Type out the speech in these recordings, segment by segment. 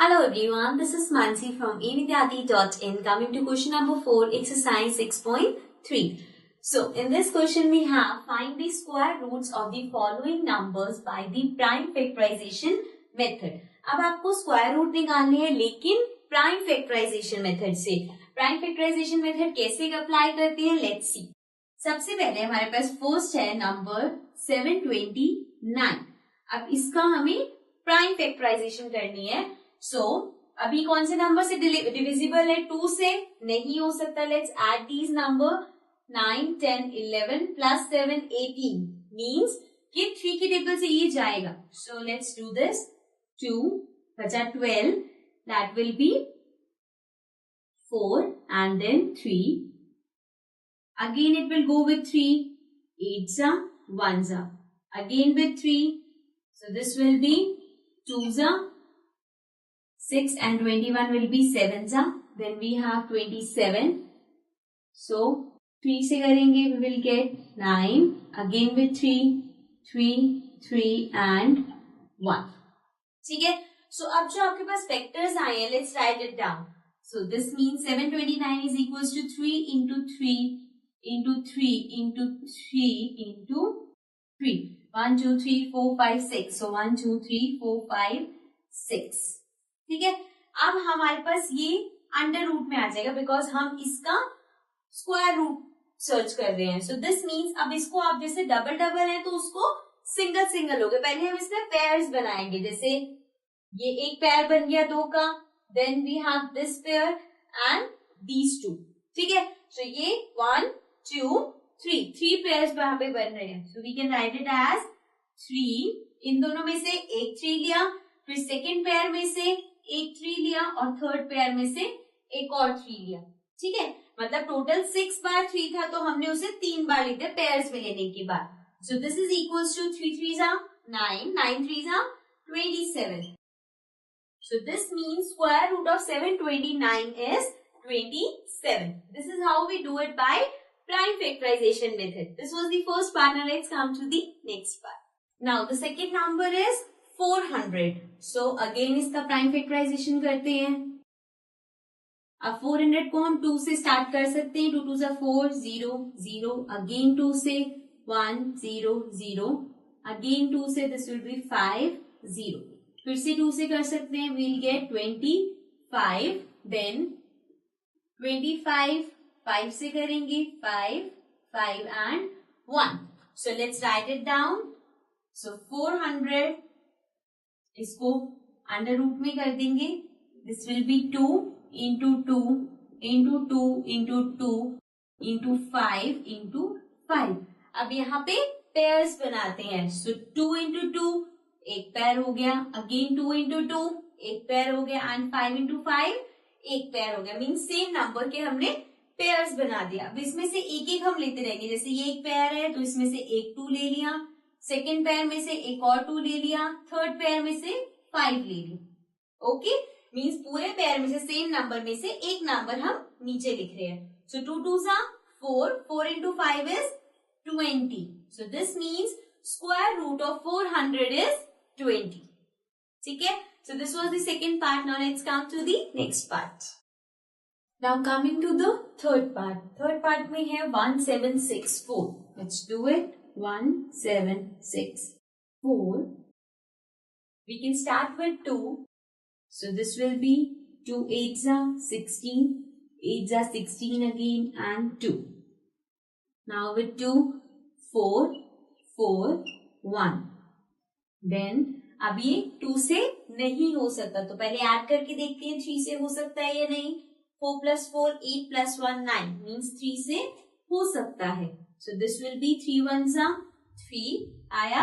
Hello everyone, this is Mansi from evidyati.in. Coming to question number 4, exercise 6.3. So, in this question we have find the square roots of the following numbers by the prime factorization method. अब आपको square root निकालने हैं लेकिन prime factorisation method से. Prime factorisation method कैसे apply करते हैं, let's see. सबसे पहले हमारे पास फर्स्ट है नंबर 729. अब इसका हमें प्राइम फैक्टराइजेशन करनी है. सो अभी कौन से नंबर से डिविजिबल है? 2 से नहीं हो सकता. Let's add these number 9, 10, 11 plus 7, 18 means कि 3 की टेबल से ये जाएगा. So let's do this. 2 बचा 12, that will be 4 and then 3. Again it will go with 3. 8s are 1s are. Again with 3. So this will be 2s are 6 and 21 will be 7s are. Then we have 27. So 3 से करेंगे we will get 9. Again with 3, 3 and 1. ठीक है. So अब जो आपके पास vectors आए हैं, let's write it down. So this means 729 is equals to 3 into 3 into 3 into 3 into 3. 1, 2, 3, 4, 5, 6. So 1, 2, 3, 4, 5, 6. ठीक है. अब हमारे पास ये अंडर रूट में आ जाएगा बिकॉज हम इसका स्क्वायर रूट सर्च कर रहे हैं. सो दिस मीन्स अब इसको आप जैसे डबल डबल है तो उसको सिंगल सिंगल हो गए. पहले हम इसमें पेयर्स बनाएंगे. जैसे ये एक पेयर बन गया 2 का, then we have this pair and these 2. ठीक है. सो ये 1, 2, 3 पेयर्स यहाँ पे बन रहे हैं. So we can write it as 3. इन दोनों में से एक 3 लिया, फिर सेकेंड पेयर में से एक 3 लिया और थर्ड पेयर में से एक और 3 लिया. ठीक है. मतलब टोटल 6 बार 3 था तो हमने उसे 3 बार लिखा पेयर्स में लेने के बाद. So this is equals to 3 3s are 9, 9 3s are 27. So this means square root of 729 is 27. This is how we do it by prime factorization method. This was the first part. Now let's come to the next part. Now the second number is 400. So again इसका prime factorization करते हैं. अब 400 को हम 2 से start कर सकते हैं. 2 2s are 4, 0, 0. Again 2 से 1, 0, 0. Again 2 से this will be 5, 0. फिर से 2 से कर सकते हैं. we'll get 25. then 25 5 से करेंगे 5, 5 and 1. so let's write it down. so 400 इसको अंडर रूट में कर देंगे. this will be 2 into 2 into 2 into 2 into 5 into 5. अब यहाँ पे पेयर्स बनाते हैं. so 2 into 2 एक पेयर हो गया. अगेन 2 into 2 एक पेयर हो गया एंड 5 into 5 एक पेयर हो गया. मीन्स सेम नंबर के हमने पेयर्स बना दिया. अब इसमें से एक एक हम लेते रहेंगे. जैसे ये एक पेयर है तो इसमें से एक 2 ले लिया, सेकेंड पेयर में से एक और 2 ले लिया, थर्ड पेयर में से 5 ले लिया. ओके. मीन्स पूरे पेयर में से सेम नंबर में से एक नंबर हम नीचे लिख रहे हैं. सो 2 2s are 4, 4 into 5 is 20. So this means square root of 400 is 20. ठीक है. So this was the second part. Now let's come to the next part. Now coming to the third part. Third part में है 1764. Let's do it. 1764. We can start with 2. So this will be 2 8s are 16. 8s are 16 again and 2. Now with 2, 4, 4, 1. Then अब ये 2 से नहीं हो सकता तो पहले ऐड करके देखते हैं 3 से हो सकता है या नहीं. 4 plus 4 8 plus 1 9 मीन्स 3 से हो सकता है. So this will be 3 1s are 3 आया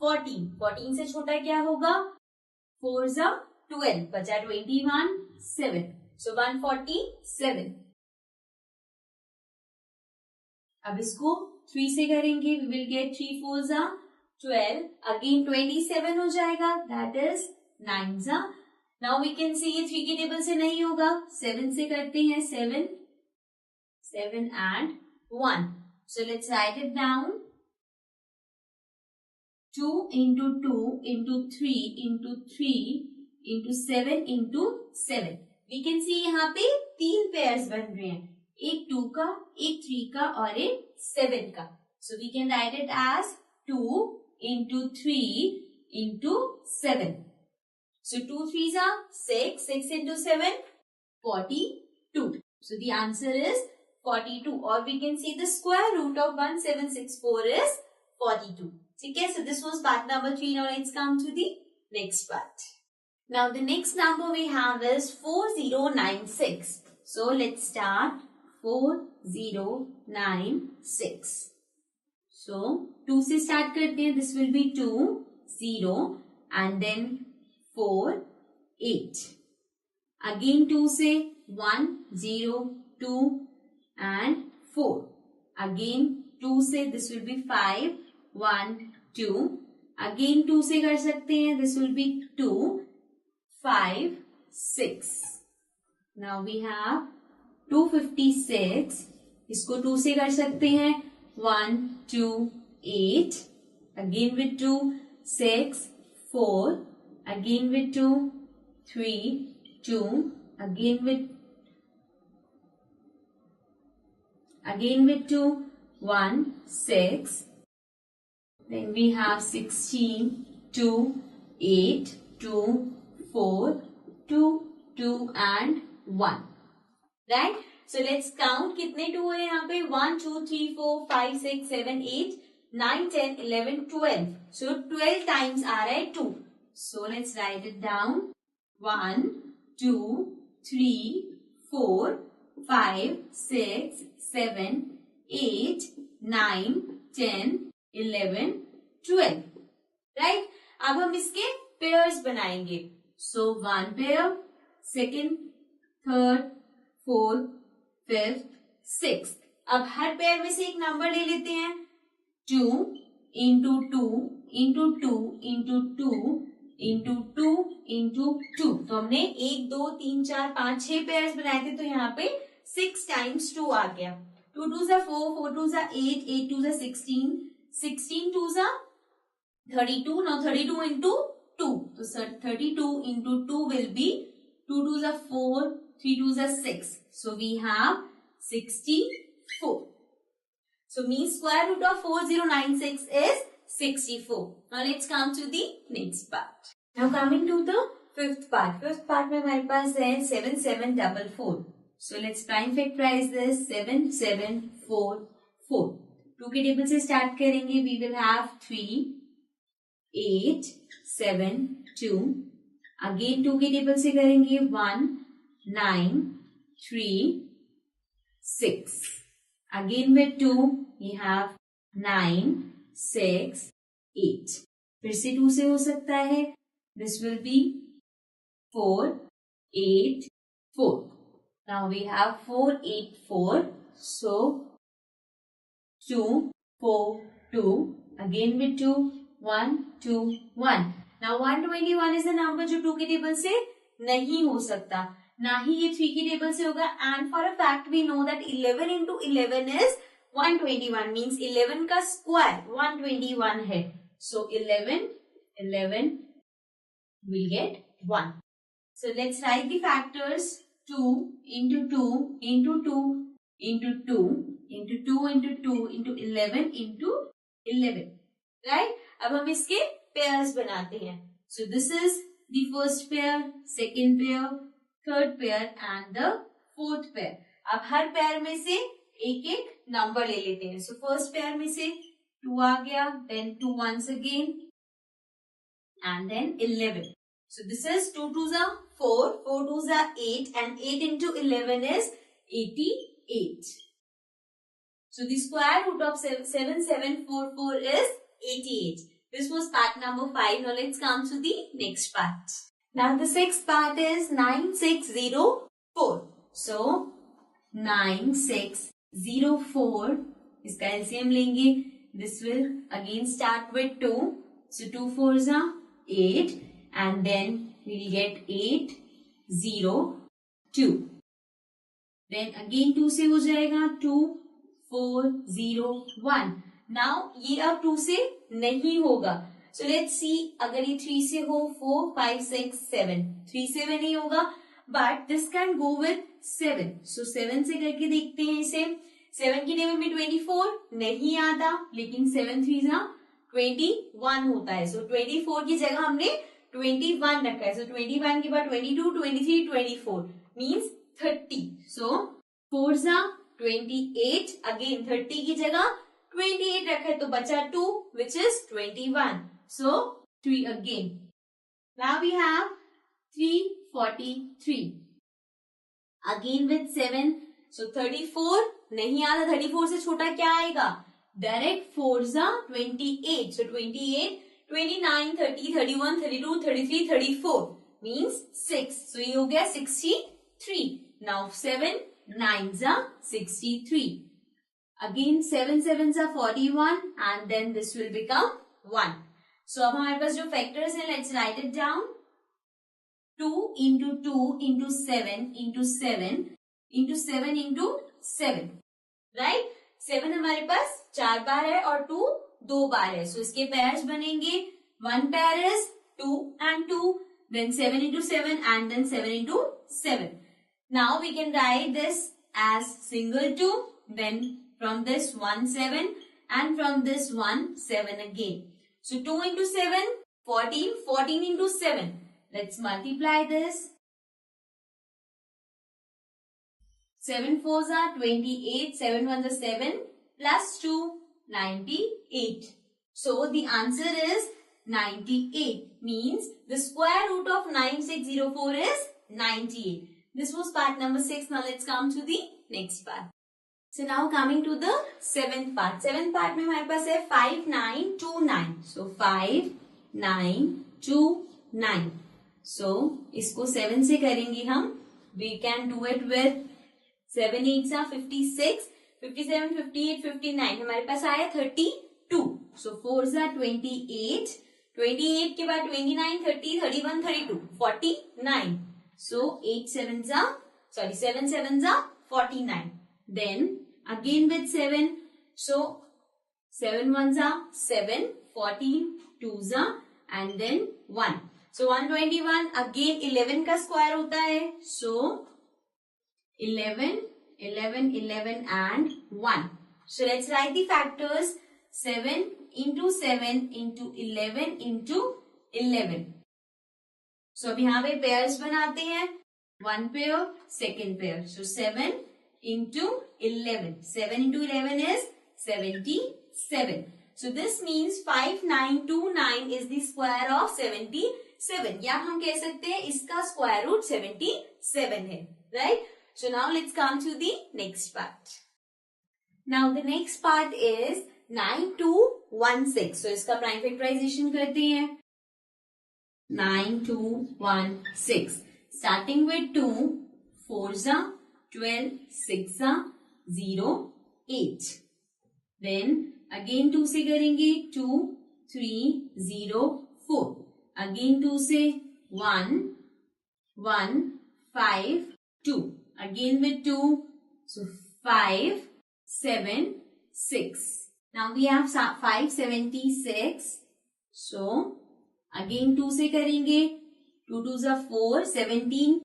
14. 14 से छोटा क्या होगा? 4s are 12 बचा 21 7. सो 147. अब इसको 3 से करेंगे. we will get 3 4s are 12. Again 27 हो जाएगा. That is 9s are. Now we can see ये 3 की टेबल से नहीं होगा. 7 से करते हैं. 7 and 1. So let's write it down. 2 into 2 into 3 into 3 into 7 into 7. We can see यहाँ पे 3 पेयर्स बन रहे हैं, एक 2 का, एक 3 का और एक 7 का. So we can write it as 2 into 3 into 7. So 2 3s are 6, 6 into 7, 42. So the answer is 42, or we can see the square root of 1764 is 42. Okay, so this was part number 3. Now let's come to the next part. Now the next number we have is 4096. So let's start 4096. So 2 से start करते हैं. This will be 2, 0 and then 4, 8. Again 2 से 1, 0, 2 and 4. Again 2 से this will be 5, 1, 2. Again 2 से कर सकते हैं. This will be 2, 5, 6. Now we have 256. इसको 2 से कर सकते हैं. 1, 2, 8. Again with 2, 6, 4. Again with 2, 3, 2. Again with 2, 1, 6. Then we have 16, 2, 8, 2, 4, 2, 2 and 1. Right? So let's count कितने 2 है यहाँ पे. 1, 2, 3, 4, 5, 6, 7, 8, 9, 10, 11, 12. So 12 times आ रहा है 2. So let's write it down. 1, 2, 3, 4, 5, 6, 7, 8, 9, 10, 11, 12. Right? अब हम इसके पेयर्स बनाएंगे. So 1 pair, second, third, fourth, fifth, sixth. अब हर पेयर में से एक नंबर ले लेते हैं. 2 into 2 into 2 into 2 into 2 into 2. तो हमने 1, 2, 3, 4, 5, 6 पेयर्स बनाए थे. तो यहाँ पे 6 times 2 आ गया. 2 2s are 4, 4 2s are 8, 8 2s are 16, 16 2s are 32. Now 32 into 2. So 32 into 2 will be 2 2s are 4, 3 2s are 6. So we have 64. So mean square root of 4096 is 64. Now let's come to the next part. Now coming to the fifth part. Fifth part में हमारे पास है 7744. So let's prime factorize this. 7744. 2 के table से start करेंगे. We will have 3, 8, 7, 2. Again 2 के table से करेंगे. 1, 9, 3, 6. Again with 2 we have 9, 6, 8. फिर से 2 से हो सकता है. This will be 4, 8, 4. Now we have 4, 8, 4. So 2, 4, 2. Again with 2, 1, 2, 1. Now 121 is a number जो 2 के टेबल से नहीं हो सकता. ना ही ये 3 की टेबल से होगा. And for a fact we know that 11 into 11 is 121. Means 11 का square 121 है. So 11 will get 1. So let's write the factors. 2 into 2 into 2 into 2 into 2 into 2 into 11 into 11. Right? अब हम इसके pairs बनाते हैं. So this is the first pair, second pair, third pair and the fourth pair. अब हर pair में से एक एक नंबर ले लेते हैं. So first pair में से 2 आ गया, then 2 once again and then 11. So this is 2 2s are 4, 4 2s are 8 and 8 into 11 is 88. So the square root of 7744 is 88. This was part number 5. Now let's come to the next part. Now the sixth part is 9604. So 9604 इसका LCM लेंगे. This will again start with 2. So 2 4s are 8 and then we'll get 8 0 2. Then again 2 से हो जाएगा 2 4 0 1. Now ये अब 2 से नहीं होगा. सो लेट्स सी, अगर ये 3 से हो 4 5 6 7, 3 से भी नहीं होगा, but this can go with 7. सो 7 से करके देखते हैं इसे. 7 की टेबल में 24 नहीं आता, लेकिन 7 3 जा 21 होता है. सो 24 की जगह हमने 21 रखा है. सो 21 के बाद 22 23 24 मीन्स 30. सो 4 जा 28, अगेन 30 की जगह 28 रखा है, तो बचा 2 which is 21. So 3 again. Now we have 343. Again with 7. So 34 नहीं आता, 34 से छोटा क्या आएगा? डायरेक्ट 4 जा 28. So 28, 29, 30, 31, 32, 33, 34 means 6. So ये हो गया 63. Now 7 9 जा 63. Again 7 7s are 41 and then this will become 1. So अब हमारे पास जो factors हैं, let's write it down. 2 into 2 into 7 into 7 into 7 into 7. Right? 7 हमारे पास 4 बार है और 2 2 बार है. So इसके pairs बनेंगे. One pair is 2 and 2, then 7 into 7 and then 7 into 7. Now we can write this as single 2, then from this 1 7 and from this 1 7 again. So 2 into 7 14, 14 into 7. Let's multiply this. 7 4s are 28, 7 1s are 7 plus 2 98. So the answer is 98, means the square root of 9604 is 98. This was part number 6. Now let's come to the next part. So now coming to the 7th part. 7th part में हमारे पास है 5 9 2 9. So 5 9 2 9. So इसको 7 से करेंगे हम. We can do it with 7 8 are 56, 57 58 59. हमारे पास आया 32. So 4s are 28, 28 के बाद 29 30 31 32 49. So 7 7s are 49. Then again with 7. So 7 1s are 7, 14 2s are and then 1. So 121. Again 11 का स्क्वायर होता है. So 11 11 11 and 1. So let's write the factors. 7 into 7 into 11 into 11. So अब यहाँ पे pairs बनाते हैं. One pair, second pair. So 7 into 11. 7 into 11 is 77. So this means 5929 is the square of 77. या हम कह सकते हैं इसका square root 77 है. Right? So now let's come to the next part. Now the next part is 9216. So इसका prime factorization करते हैं. 9216. Starting with 2, 4s are 12, 6 are 0, 8. Then again 2 से करेंगे. 2 3 0 4. Again 2 से 1 1 5 2. Again with 2. So 5 7 6. Now we have 576. So again 2 से करेंगे. 2 2s are 4, 17,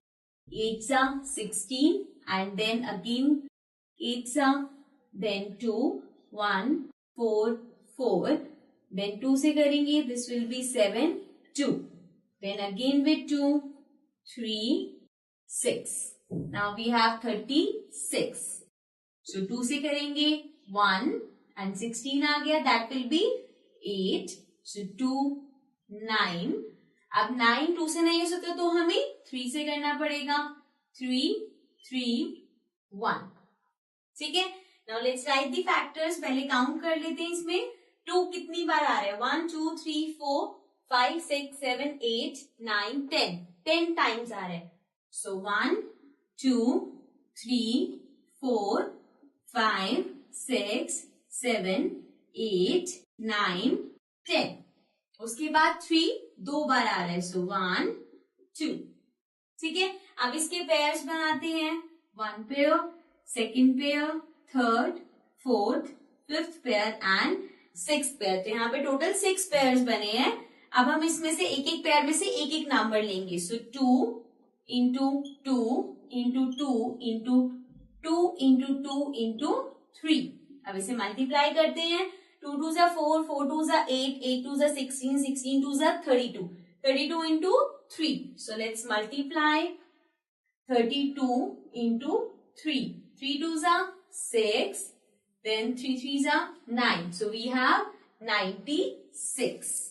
8s are 16 and then again 8s are then 2, 1, 4, 4. Then 2 से करेंगे. This will be 7, 2. Then again with 2, 3, 6. Now we have 36. So 2 से करेंगे. 1 and 16 आ गया. That will be 8. So 2, 9. अब 9 2 से नहीं हो सकता तो हमें 3 से करना पड़ेगा. 3 3 1. ठीक है. Now let's write the factors. पहले काउंट कर लेते हैं. इसमें 2 कितनी बार आ रहा है? 1 2 3 4 5 6 7 8 9 10. 10 टाइम्स आ रहा है. सो 1 2 3 4 5 6 7 8 9 10. उसके बाद 3 2 बार आ रहा है. सो 1 2. ठीक है. अब इसके पेयर्स बनाते हैं. 1 pair, second pair, third, fourth, fifth pair and 6 pair. तो यहाँ पे टोटल 6 पेयर्स बने हैं। अब हम इसमें से एक एक पेयर में से एक एक नंबर लेंगे। सो 2 into 2 into 2 into 2 into 2 into 3। अब इसे मल्टीप्लाई करते हैं। 2 2 जा 4, 4 2 जा 8, 8 2 जा 16, 16 2 जा 32, 32 into 3. So let's multiply 32 into 3. 3 2s are 6. Then 3 3s are 9. So we have 96.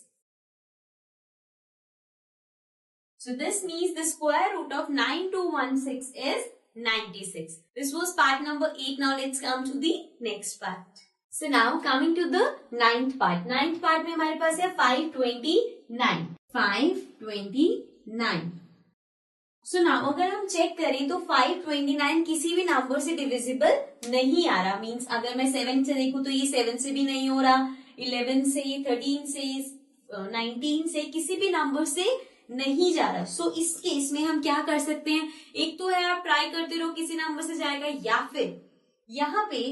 So this means the square root of 9216 is 96. This was part number 8. Now let's come to the next part. So now coming to the ninth part. Ninth part में हमारे पास है 529. 529. So now अगर हम check करें तो 529 किसी भी number से डिविजिबल नहीं आ रहा। मीन्स अगर मैं 7 से देखूं तो ये 7 से भी नहीं हो रहा, 11 से, 13 से, 19 से, किसी भी नंबर से नहीं जा रहा। सो इस केस में हम क्या कर सकते हैं, एक तो है आप ट्राई करते रहो किसी नंबर से जाएगा, या फिर यहाँ पे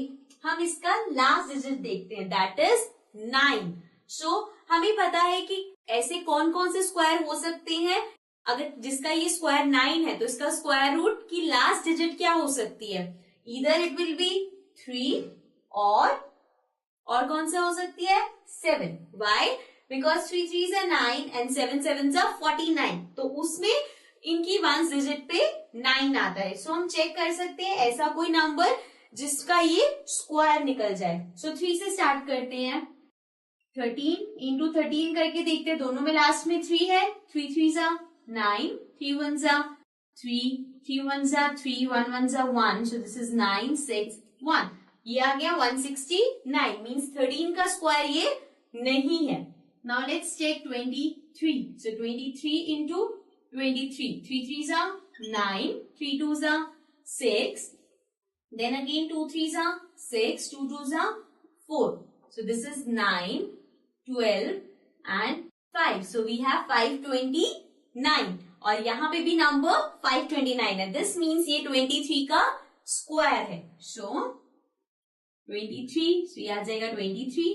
हम इसका लास्ट डिजिट देखते हैं, दैट इज 9। सो हमें पता है कि ऐसे कौन कौन से स्क्वायर हो सकते हैं। अगर जिसका ये स्क्वायर 9 है तो इसका स्क्वायर रूट की लास्ट डिजिट क्या हो सकती है, इधर इट विल बी 3 और कौन सा हो सकती है 7। Why? Because 3 3s are 9 and 7 7s are 49। तो उसमें इनकी वन डिजिट पे 9 आता है। सो हम चेक कर सकते हैं ऐसा कोई नंबर जिसका ये स्क्वायर निकल जाए। सो 3 से स्टार्ट करते हैं। 13 इंटू 13 करके देखते हैं, दोनों में लास्ट में 3 है। 3 3s are 9, 3 1s are 3, 3 1s are 3, 1 1s are 1, so this is 9 6 1। ये आ गया 169, मीन्स 13 का स्क्वायर ये नहीं है। Now let's check 23। so 23 into 23, 3 3s are 9, 3 2s are 6, then again 2 3s are 6, 2 2s are 4, so this is 9, 12 and 5, so we have 529 और यहाँ पे भी नंबर 529 है। दिस मीन्स ये 23 का स्क्वायर है। सो 23, so ये आ जाएगा 23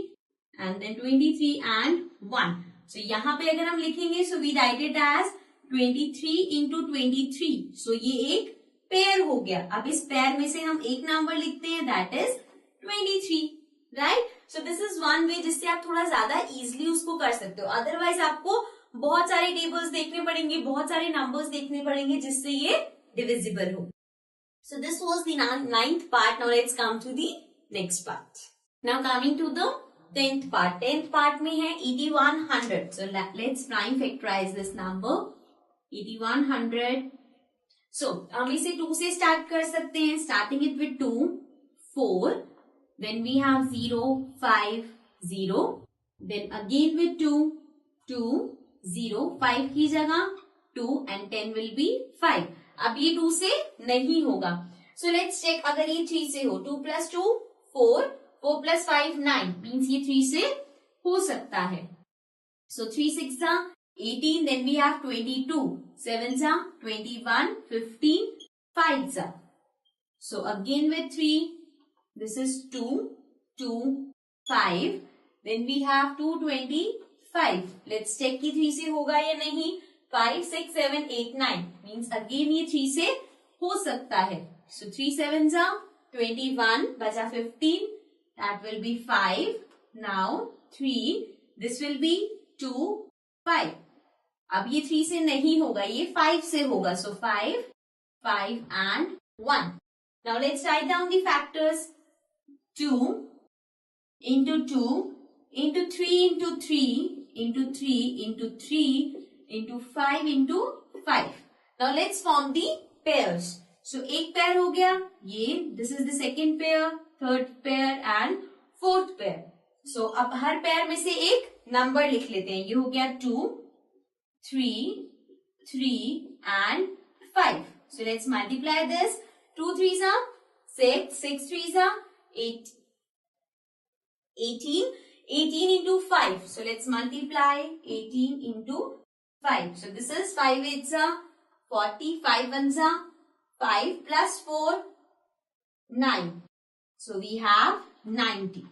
and then 23 and 1। so यहाँ पे अगर हम लिखेंगे so we write it as 23 into 23, so ये एक पेयर हो गया। अब इस पेयर में से हम एक नंबर लिखते हैं, that is 23, right. So this is one way जिससे आप थोड़ा ज्यादा इजिली उसको कर सकते हो। अदरवाइज आपको बहुत सारे टेबल्स देखने पड़ेंगे, बहुत सारे नंबर्स देखने पड़ेंगे जिससे ये डिविजिबल हो। So this was the ninth part. Now let's come to the next part. Now coming to the 10th part. 10th part में है 8100। So let's prime factorise this number 8100। सो हम इसे 2 से स्टार्ट कर सकते हैं, starting it with 2 4, then we have 0 5 0, then again with 2 2 0, 5 की जगह 2 and 10 will be 5। अब ये 2 से नहीं होगा। सो लेट्स चेक, अगर ये 3 से हो, 2 plus 2 4, 4 plus 5 9, मीन्स ये 3 से हो सकता है। सो 3 6 18, then we have 22, 7s are 21, 15, 5s are। So again with 3, this is 2, 2, 5, then we have 225। Let's check कि 3 से होगा या नहीं। 5 6 7 8 9, means again ये 3 से हो सकता है। So 3 7s are 21, बचा 15, that will be 5, now 3, this will be 2 5। अब ये 3 से नहीं होगा, ये 5 से होगा। So 5 5 and 1। Now let's write down the factors। 2 into 2 into 3 into 3 into 3 into 3 into 5 into 5। Now let's form the pairs। So एक पेयर हो गया ये, this is the second pair, third pair and fourth pair। So अब हर pair में से एक number लिख लेते हैं। ये हो गया 2 3 3 and 5। So let's multiply this। 2 3s are 6, 6 3s are 8, 18, 18 into 5। So let's multiply 18 into 5। So this is 5 8s are 40, 5 1s are 5 plus 4 9। So we have 90,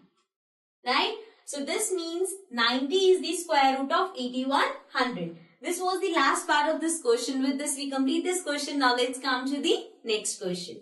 right? So this means 90 is the square root of 8100. This was the last part of this question. With this we complete this question. Now let's come to the next question.